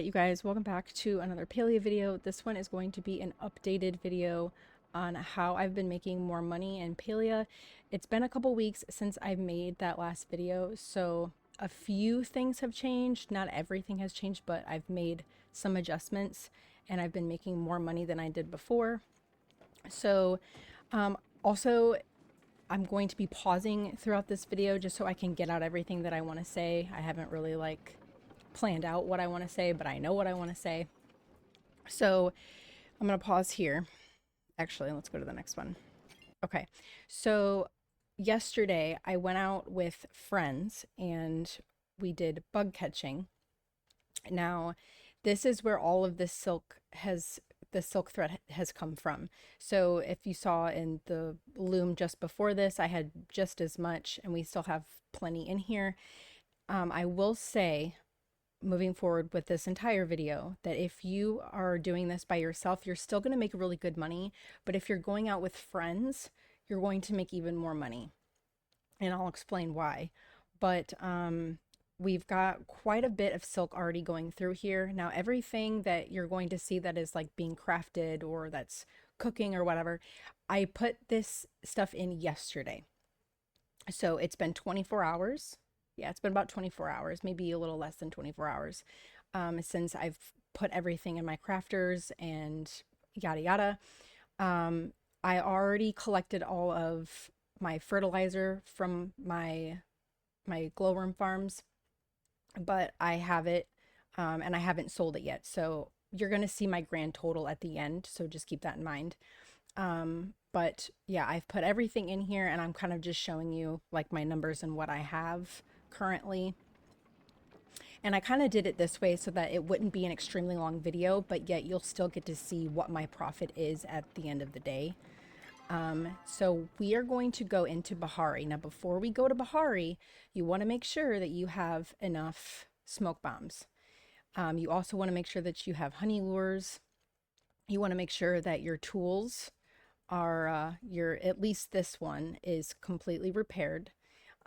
Alright, you guys, welcome back to another Palia video. This one is going to be an updated video on how I've been making more money in Palia. It's been a couple weeks since I've made that last video, so a few things have changed. Not everything has changed, but I've made some adjustments and I've been making more money than I did before. So also I'm going to be pausing throughout this video just so I can get out everything that I want to say. I haven't really planned out what I want to say, but I know what I want to say. So I'm going to pause here. Actually, let's go to the next one. Okay. So yesterday I went out with friends and we did bug catching. Now, this is where all of this silk thread has come from. So if you saw in the loom just before this, I had just as much and we still have plenty in here. I will say, moving forward with this entire video, that if you are doing this by yourself, you're still going to make really good money. But if you're going out with friends, you're going to make even more money. And I'll explain why. But we've got quite a bit of silk already going through here. Now, everything that you're going to see that is being crafted or that's cooking or whatever, I put this stuff in yesterday. So it's been 24 hours. Yeah, it's been about 24 hours, maybe a little less than 24 hours since I've put everything in my crafters and yada yada. I already collected all of my fertilizer from my glowworm farms, but I have it and I haven't sold it yet. So you're going to see my grand total at the end. So just keep that in mind. But yeah, I've put everything in here and I'm kind of just showing you my numbers and what I have currently. And I kind of did it this way so that it wouldn't be an extremely long video, but yet you'll still get to see what my profit is at the end of the day. So we are going to go into Bahari. Now, before we go to Bahari, you want to make sure that you have enough smoke bombs. You also want to make sure that you have honey lures. You want to make sure that your tools are, at least this one is completely repaired.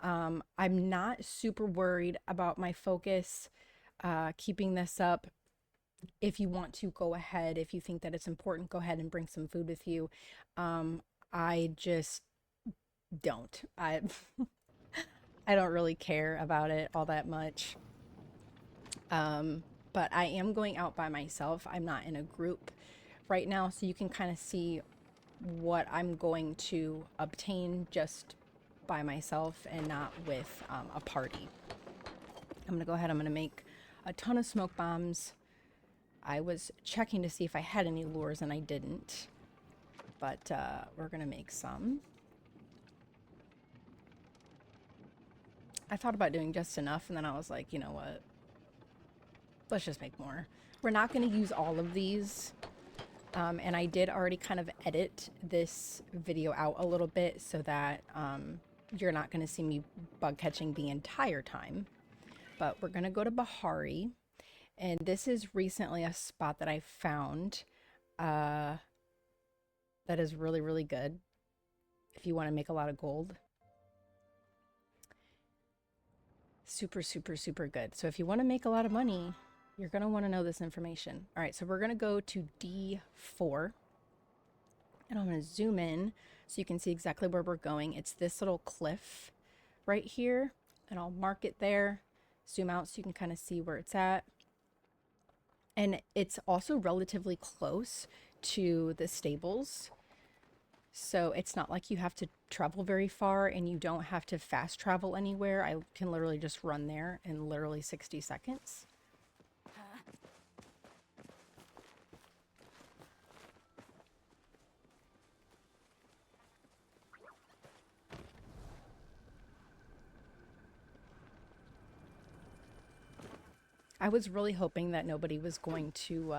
I'm not super worried about my focus, keeping this up. If you want to go ahead, if you think that it's important, go ahead and bring some food with you. I just don't. I don't really care about it all that much. But I am going out by myself. I'm not in a group right now, so you can kind of see what I'm going to obtain just by myself and not with a party. I'm gonna go ahead, I'm gonna make a ton of smoke bombs. I was checking to see if I had any lures and I didn't, but we're gonna make some. I thought about doing just enough and then I was like, you know what, let's just make more. We're not gonna use all of these. And I did already kind of edit this video out a little bit so that you're not going to see me bug catching the entire time. But we're going to go to Bahari. And this is recently a spot that I found that is really, really good if you want to make a lot of gold. Super, super, super good. So if you want to make a lot of money, you're going to want to know this information. All right, so we're going to go to D4. And I'm going to zoom in so you can see exactly where we're going. It's this little cliff right here. And I'll mark it there. Zoom out so you can kind of see where it's at. And it's also relatively close to the stables. So it's not like you have to travel very far and you don't have to fast travel anywhere. I can literally just run there in literally 60 seconds. I was really hoping that nobody was going to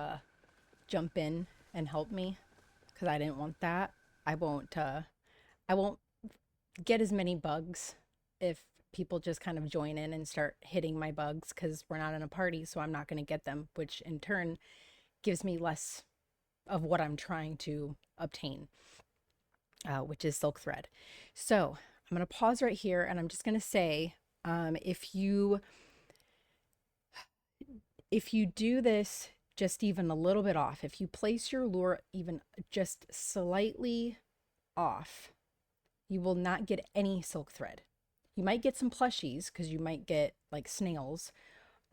jump in and help me because I didn't want that. I won't get as many bugs if people just kind of join in and start hitting my bugs because we're not in a party, so I'm not going to get them, which in turn gives me less of what I'm trying to obtain, which is silk thread. So I'm going to pause right here and I'm just going to say, if you If you do this just even a little bit off, if you place your lure even just slightly off, you will not get any silk thread. You might get some plushies because you might get like snails,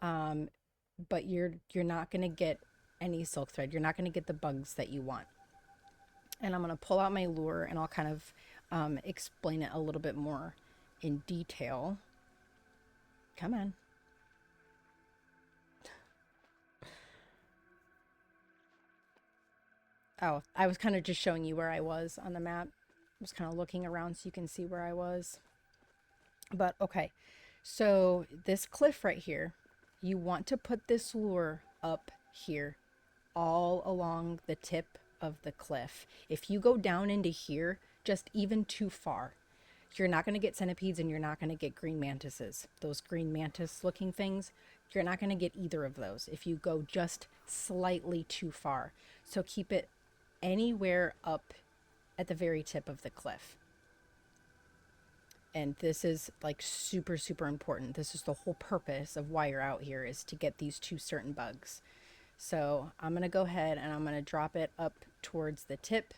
but you're not going to get any silk thread. You're not going to get the bugs that you want. And I'm going to pull out my lure and I'll kind of explain it a little bit more in detail. Come on. Oh, I was kind of just showing you where I was on the map. I was kind of looking around so you can see where I was. But okay, so this cliff right here, you want to put this lure up here, all along the tip of the cliff. If you go down into here, just even too far, you're not going to get centipedes and you're not going to get green mantises. Those green mantis looking things, you're not going to get either of those if you go just slightly too far. So keep it anywhere up at the very tip of the cliff. And this is like super, super important. This is the whole purpose of why you're out here, is to get these two certain bugs. So I'm going to go ahead and I'm going to drop it up towards the tip.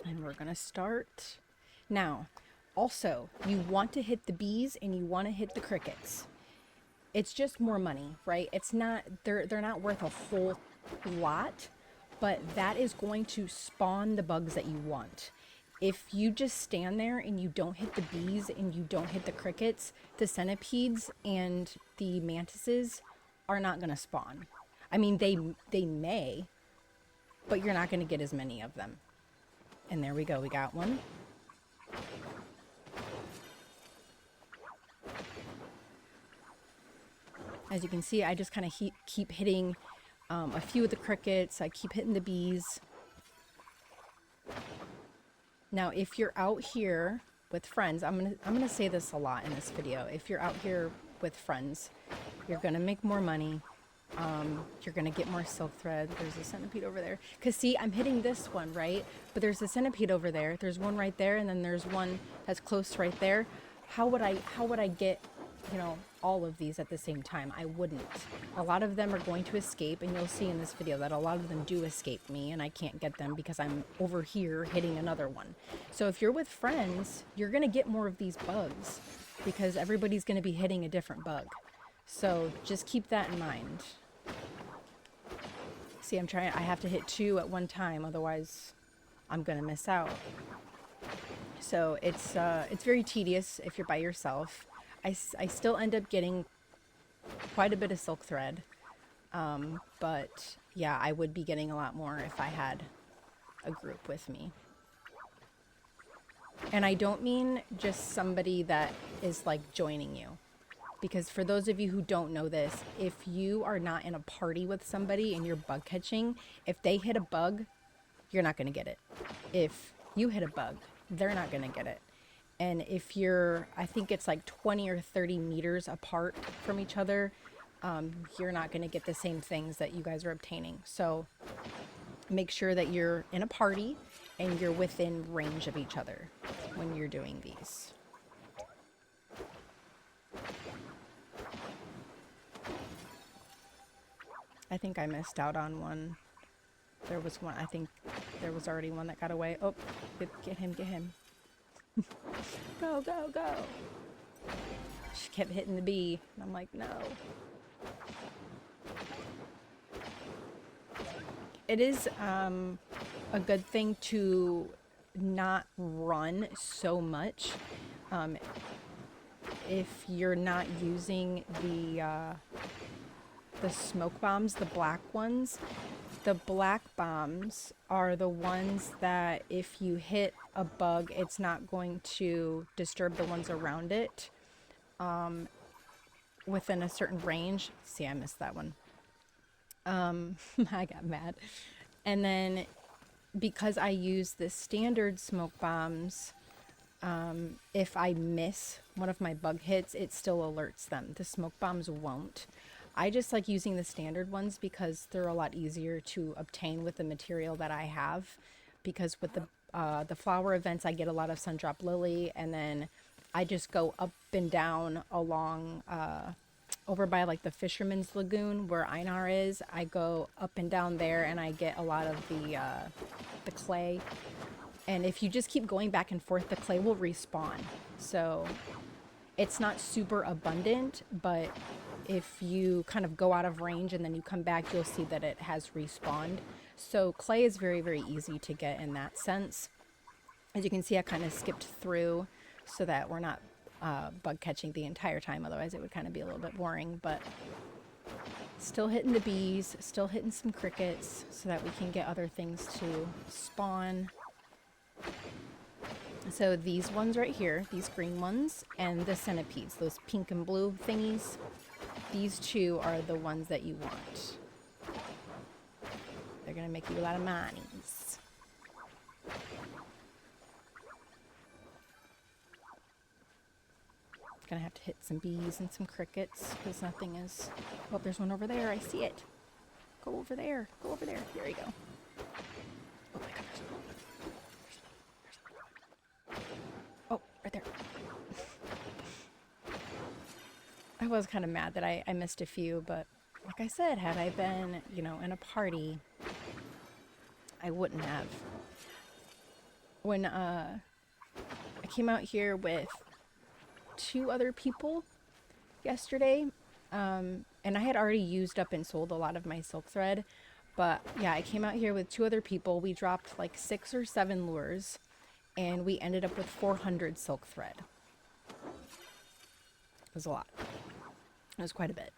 And we're going to start. Now, also, you want to hit the bees and you want to hit the crickets. It's just more money, right? It's not, they're not worth a whole lot, but that is going to spawn the bugs that you want. If you just stand there and you don't hit the bees and you don't hit the crickets, the centipedes and the mantises are not going to spawn. I mean, they may, but you're not going to get as many of them. And there we go. We got one. As you can see, I just kind of keep hitting a few of the crickets. I keep hitting the bees. Now, if you're out here with friends, I'm gonna say this a lot in this video. If you're out here with friends, you're gonna make more money. You're gonna get more silk thread. There's a centipede over there. Cause see, I'm hitting this one, right? But there's a centipede over there. There's one right there, and then there's one that's close right there. How would I get, you know, all of these at the same time? I wouldn't. A lot of them are going to escape, and you'll see in this video that a lot of them do escape me, and I can't get them because I'm over here hitting another one. So if you're with friends, you're gonna get more of these bugs because everybody's gonna be hitting a different bug. So just keep that in mind. See, I have to hit 2 at one time, otherwise I'm gonna miss out. So it's very tedious if you're by yourself. I still end up getting quite a bit of silk thread, but yeah, I would be getting a lot more if I had a group with me. And I don't mean just somebody that is like joining you, because for those of you who don't know this, if you are not in a party with somebody and you're bug catching, if they hit a bug, you're not going to get it. If you hit a bug, they're not going to get it. And if you're, I think it's like 20 or 30 meters apart from each other, you're not going to get the same things that you guys are obtaining. So make sure that you're in a party and you're within range of each other when you're doing these. I think I missed out on one. There was one, I think there was already one that got away. Oh, get him, get him. Go, go, go. She kept hitting the bee. And I'm like, no. It is a good thing to not run so much. If you're not using the smoke bombs, the black ones. The black bombs are the ones that if you hit a bug, it's not going to disturb the ones around it within a certain range. See, I missed that one. I got mad. And then because I use the standard smoke bombs, if I miss one of my bug hits, it still alerts them. The smoke bombs won't. I just like using the standard ones because they're a lot easier to obtain with the material that I have. Because with the flower events, I get a lot of Sundrop Lily, and then I just go up and down along over by like the Fisherman's Lagoon where Einar is. I go up and down there and I get a lot of the clay. And if you just keep going back and forth, the clay will respawn. So it's not super abundant, but if you kind of go out of range and then you come back, you'll see that it has respawned. So clay is very, very easy to get in that sense. As you can see, I kind of skipped through so that we're not bug catching the entire time. Otherwise, it would kind of be a little bit boring, but still hitting the bees, still hitting some crickets so that we can get other things to spawn. So these ones right here, these green ones, and the centipedes, those pink and blue thingies, these two are the ones that you want. They're going to make you a lot of monies. Gonna have to hit some bees and some crickets because nothing is... Oh, there's one over there. I see it. Go over there. Go over there. There you go. Oh my gosh. Oh, right there. I was kind of mad that I missed a few, but like I said, had I been, you know, in a party, I wouldn't have. When I came out here with 2 other people yesterday, and I had already used up and sold a lot of my silk thread, but yeah, I came out here with 2 other people. We dropped like 6 or 7 lures and we ended up with 400 silk thread. It was a lot. It was quite a bit.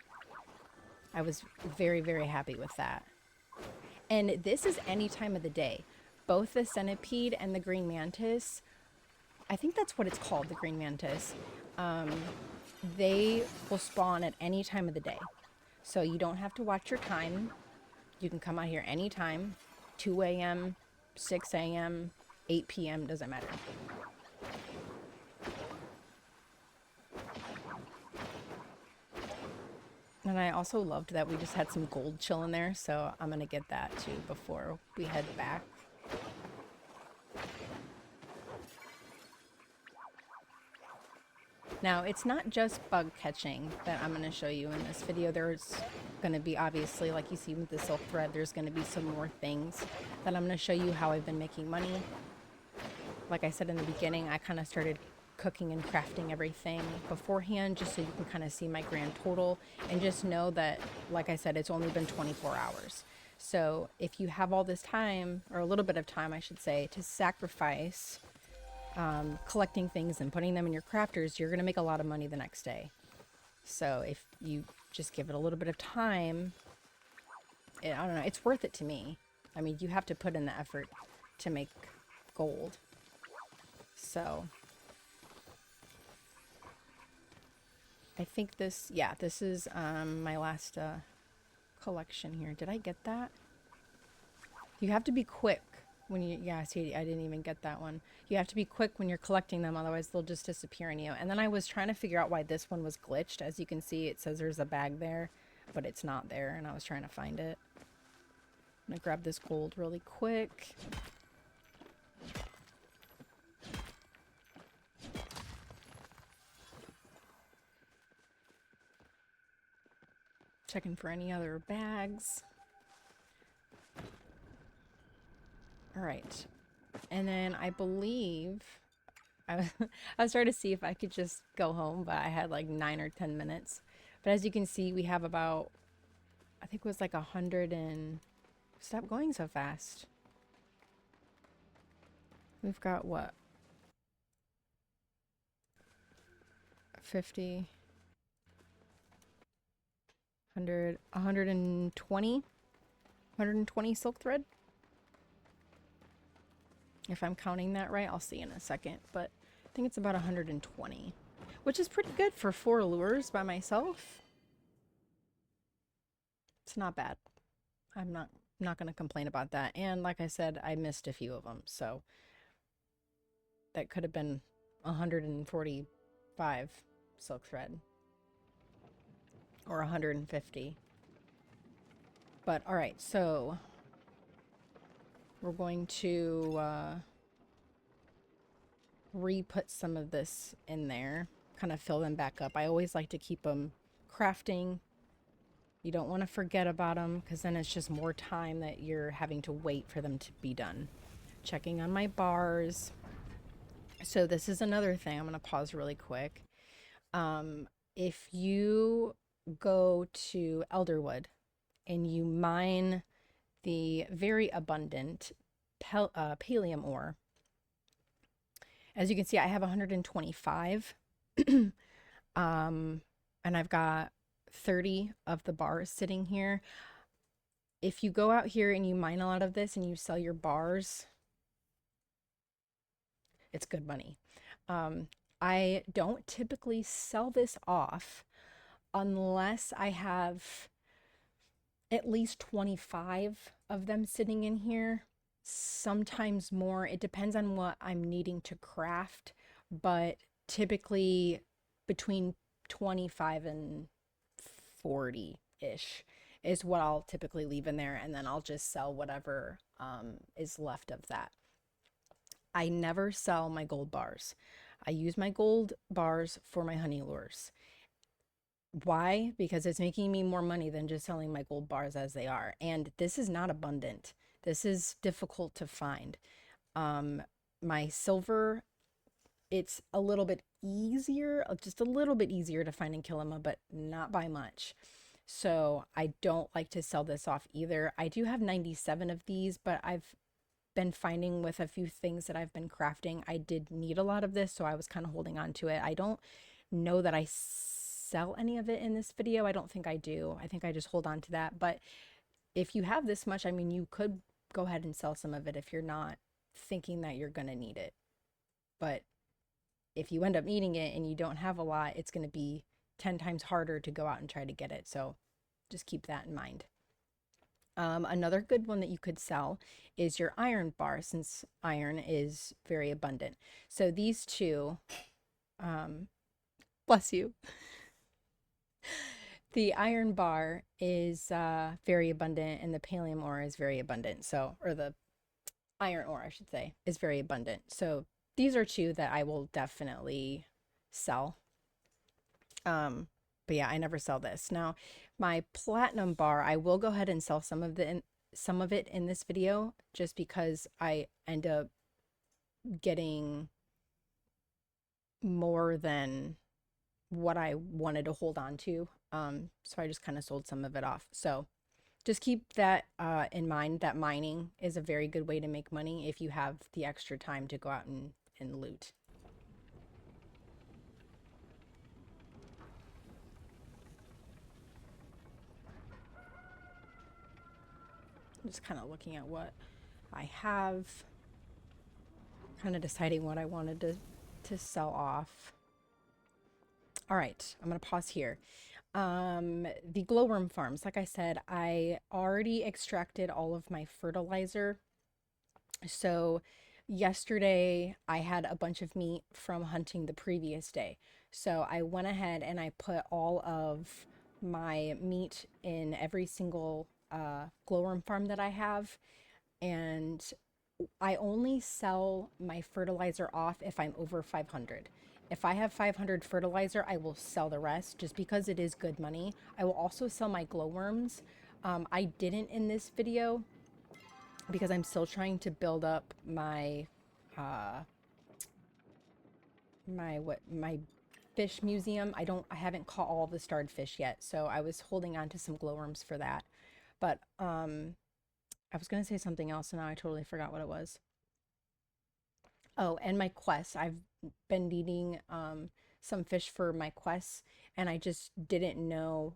I was very, very happy with that. And this is any time of the day. Both the centipede and the green mantis, I think that's what it's called, the green mantis. They will spawn at any time of the day. So you don't have to watch your time. You can come out here anytime. 2 a.m., 6 a.m., 8 p.m., doesn't matter. And I also loved that we just had some gold chilling there, so I'm going to get that too before we head back. Now, it's not just bug catching that I'm going to show you in this video. There's going to be, obviously, like you see with the silk thread, there's going to be some more things that I'm going to show you how I've been making money. Like I said in the beginning, I kind of started cooking and crafting everything beforehand just so you can kind of see my grand total and just know that, like I said, it's only been 24 hours. So if you have all this time, or a little bit of time, I should say, to sacrifice collecting things and putting them in your crafters, you're going to make a lot of money the next day. So if you just give it a little bit of time, I don't know, it's worth it to me. I mean, you have to put in the effort to make gold. So I think this, yeah, this is my last collection here. Did I get that? You have to be quick when you, yeah, see, I didn't even get that one. You have to be quick when you're collecting them, otherwise they'll just disappear on you. And then I was trying to figure out why this one was glitched. As you can see, it says there's a bag there, but it's not there, and I was trying to find it. I'm gonna grab this gold really quick. Checking for any other bags. All right. And then I believe I was trying to see if I could just go home, but I had like 9 or 10 minutes. But as you can see, we have about, I think it was like 100 and, stop going so fast. We've got what? 50, 100, 120 silk thread. If I'm counting that right, I'll see in a second, but I think it's about 120, which is pretty good for 4 lures by myself. It's not bad. I'm not going to complain about that. And like I said, I missed a few of them, so that could have been 145 silk thread or 150. But all right, so we're going to re-put some of this in there, kind of fill them back up. I always like to keep them crafting. You don't want to forget about them because then it's just more time that you're having to wait for them to be done. Checking on my bars. So this is another thing. I'm going to pause really quick. If you go to Elderwood and you mine the very abundant pallium ore, as you can see, I have 125, and I've got 30 of the bars sitting here. If you go out here and you mine a lot of this and you sell your bars, it's good money. I don't typically sell this off unless I have at least 25 of them sitting in here, sometimes more. It depends on what I'm needing to craft, but typically between 25 and 40-ish is what I'll typically leave in there, and then I'll just sell whatever is left of that. I never sell my gold bars. I use my gold bars for my honey lures. Why? Because it's making me more money than just selling my gold bars as they are. And this is not abundant. This is difficult to find. My silver, it's a little bit easier, just a little bit easier to find in 𝐏𝐫𝐫, but not by much. So I don't like to sell this off either. I do have 97 of these, but I've been finding with a few things that I've been crafting, I did need a lot of this, so I was kind of holding on to it. I don't know that I sell any of it in this video. I don't think I do. I think I just hold on to that. But if you have this much, I mean, you could go ahead and sell some of it if you're not thinking that you're going to need it. But if you end up needing it and you don't have a lot, it's going to be 10 times harder to go out and try to get it. So just keep that in mind. Another good one that you could sell is your iron bar, since iron is very abundant. So these two, bless you. The iron bar is very abundant, and the pallium ore is very abundant. So, or the iron ore, I should say, is very abundant. So these are two that I will definitely sell. But yeah, I never sell this. Now, my platinum bar, I will go ahead and sell some of it in this video, just because I end up getting more than what I wanted to hold on to. So I just kind of sold some of it off. So just keep that in mind, that mining is a very good way to make money if you have the extra time to go out and loot. I'm just kind of looking at what I have, kind of deciding what I wanted to sell off. All right, I'm going to pause here. The glowworm farms, like I said, I already extracted all of my fertilizer. So yesterday I had a bunch of meat from hunting the previous day. So I went ahead and I put all of my meat in every single glowworm farm that I have, and I only sell my fertilizer off if I'm over 500. If I have 500 fertilizer, I will sell the rest just because it is good money. I will also sell my glowworms. I didn't in this video because I'm still trying to build up my my fish museum. I haven't caught all the starred fish yet, so I was holding on to some glowworms for that. But I was going to say something else, and now I totally forgot what it was. Oh, and my quests. I've been needing some fish for my quests, and I just didn't know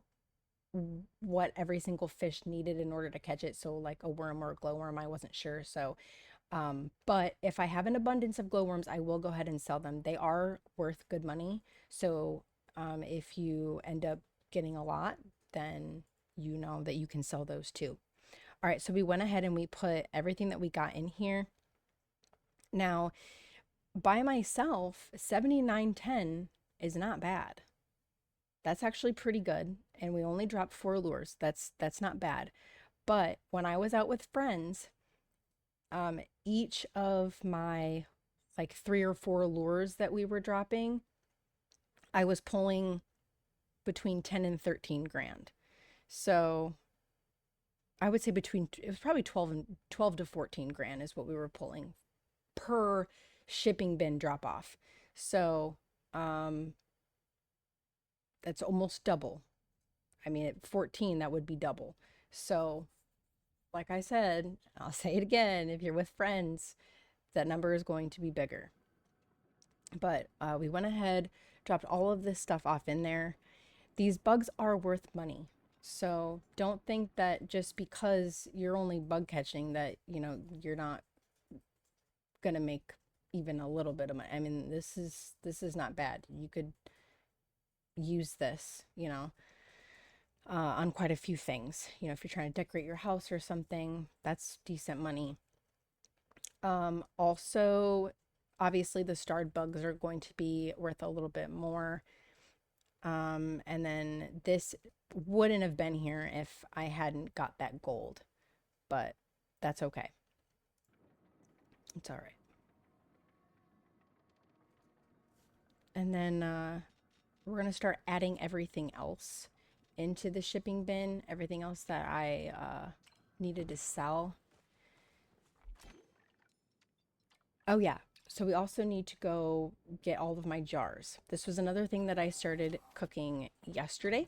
what every single fish needed in order to catch it. So like a worm or a glowworm, I wasn't sure. So, but if I have an abundance of glowworms, I will go ahead and sell them. They are worth good money. So if you end up getting a lot, then you know that you can sell those too. All right, so we went ahead and we put everything that we got in here. Now, by myself, 79.10 is not bad. That's actually pretty good, and we only dropped 4 lures. That's not bad. But when I was out with friends, each of my like 3 or 4 lures that we were dropping, I was pulling between 10 and 13 grand. So I would say it was probably 12 to 14 grand is what we were pulling per shipping bin drop off. So that's almost double. I mean, at 14, that would be double. So like I said, I'll say it again, if you're with friends, that number is going to be bigger. But we went ahead, dropped all of this stuff off in there. These bugs are worth money. So don't think that just because you're only bug catching that, you're not going to make even a little bit of money. I mean, this is not bad. You could use this, on quite a few things. If you're trying to decorate your house or something, that's decent money. Also, obviously the starred bugs are going to be worth a little bit more. And then this wouldn't have been here if I hadn't got that gold, but that's okay. It's all right. And then we're going to start adding everything else into the shipping bin, everything else that I needed to sell. Oh yeah, so we also need to go get all of my jars. This was another thing that I started cooking yesterday.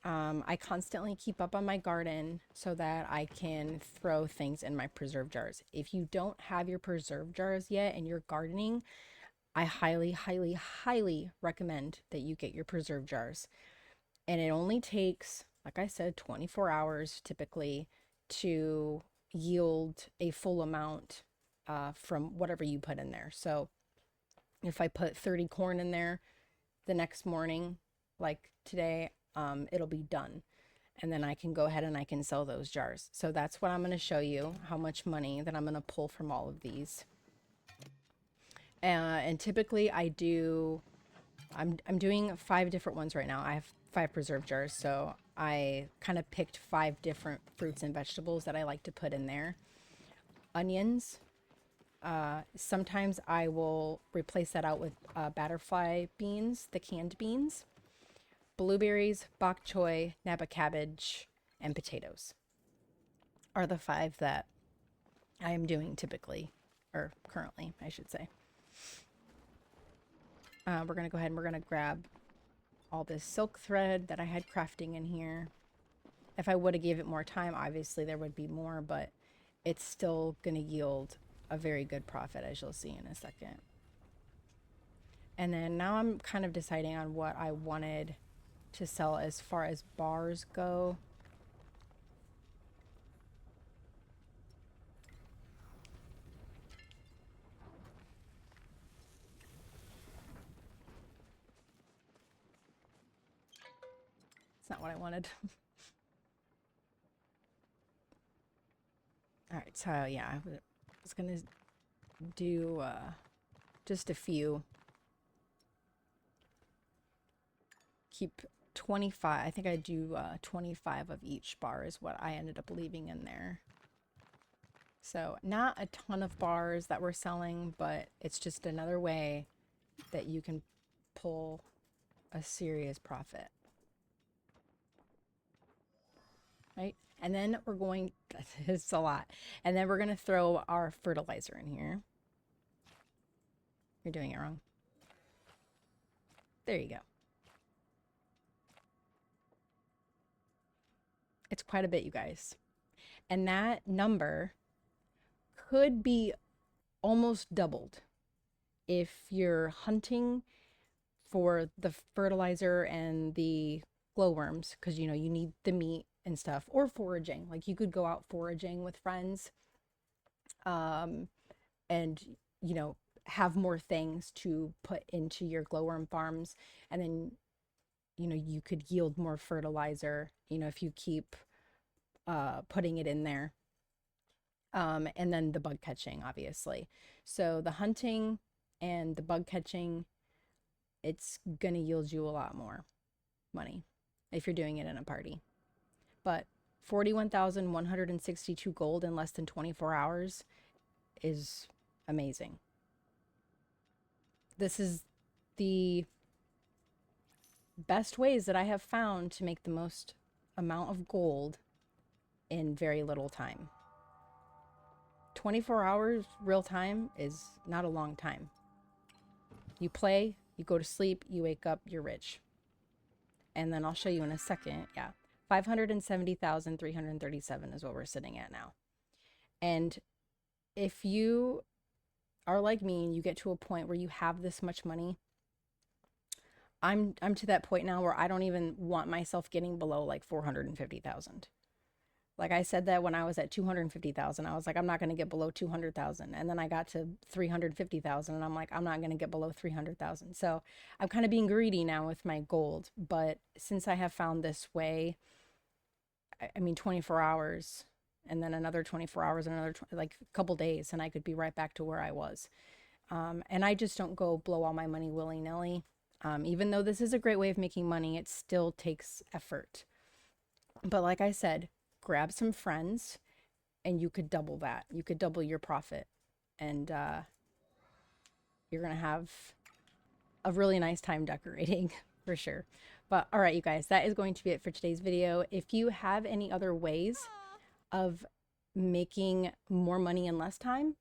I constantly keep up on my garden so that I can throw things in my preserve jars. If you don't have your preserve jars yet and you're gardening, I highly, highly, highly recommend that you get your preserve jars. And it only takes, like I said, 24 hours typically to yield a full amount from whatever you put in there. So if I put 30 corn in there the next morning, like today, it'll be done. And then I can go ahead and I can sell those jars. So that's what I'm going to show you, how much money that I'm going to pull from all of these. And typically I'm doing 5 different ones right now. I have 5 preserve jars. So I kind of picked 5 different fruits and vegetables that I like to put in there. Onions. Sometimes I will replace that out with batterfly beans, the canned beans. Blueberries, bok choy, napa cabbage, and potatoes are the 5 that I am doing typically, or currently, I should say. We're going to go ahead and we're going to grab all this silk thread that I had crafting in here. If I would have gave it more time, obviously there would be more, but it's still going to yield a very good profit, as you'll see in a second. And then now I'm kind of deciding on what I wanted to sell as far as bars go. It's not what I wanted. All right, so yeah, I was gonna do just a few. Keep 25. I think I do 25 of each bar is what I ended up leaving in there. So not a ton of bars that we're selling, but it's just another way that you can pull a serious profit. Right? And then we're going, it's a lot. And then we're going to throw our fertilizer in here. You're doing it wrong. There you go. It's quite a bit, you guys. And that number could be almost doubled if you're hunting for the fertilizer and the glowworms, because you need the meat and stuff, or foraging. Like you could go out foraging with friends and have more things to put into your glowworm farms, and then you could yield more fertilizer if you keep putting it in there. And then the bug catching, obviously. So the hunting and the bug catching, it's gonna yield you a lot more money if you're doing it in a party. But 41,162 gold in less than 24 hours is amazing. this is the best ways that I have found to make the most amount of gold in very little time. 24 hours real time is not a long time. You play, you go to sleep, you wake up, you're rich. And then I'll show you in a second. Yeah, 570,337 is what we're sitting at now. And if you are like me and you get to a point where you have this much money, I'm to that point now where I don't even want myself getting below like 450,000. Like I said that when I was at 250,000, I was like, I'm not going to get below 200,000. And then I got to 350,000 and I'm like, I'm not going to get below 300,000. So I'm kind of being greedy now with my gold. But since I have found this way, I mean, 24 hours and then another 24 hours and another like a couple days, and I could be right back to where I was. And I just don't go blow all my money willy-nilly. Even though this is a great way of making money, it still takes effort. But like I said, grab some friends and you could double that. You could double your profit, and you're going to have a really nice time decorating for sure. But all right, you guys, that is going to be it for today's video. If you have any other ways of making more money in less time,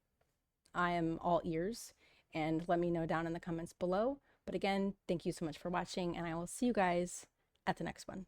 I am all ears, and let me know down in the comments below. But again, thank you so much for watching, and I will see you guys at the next one.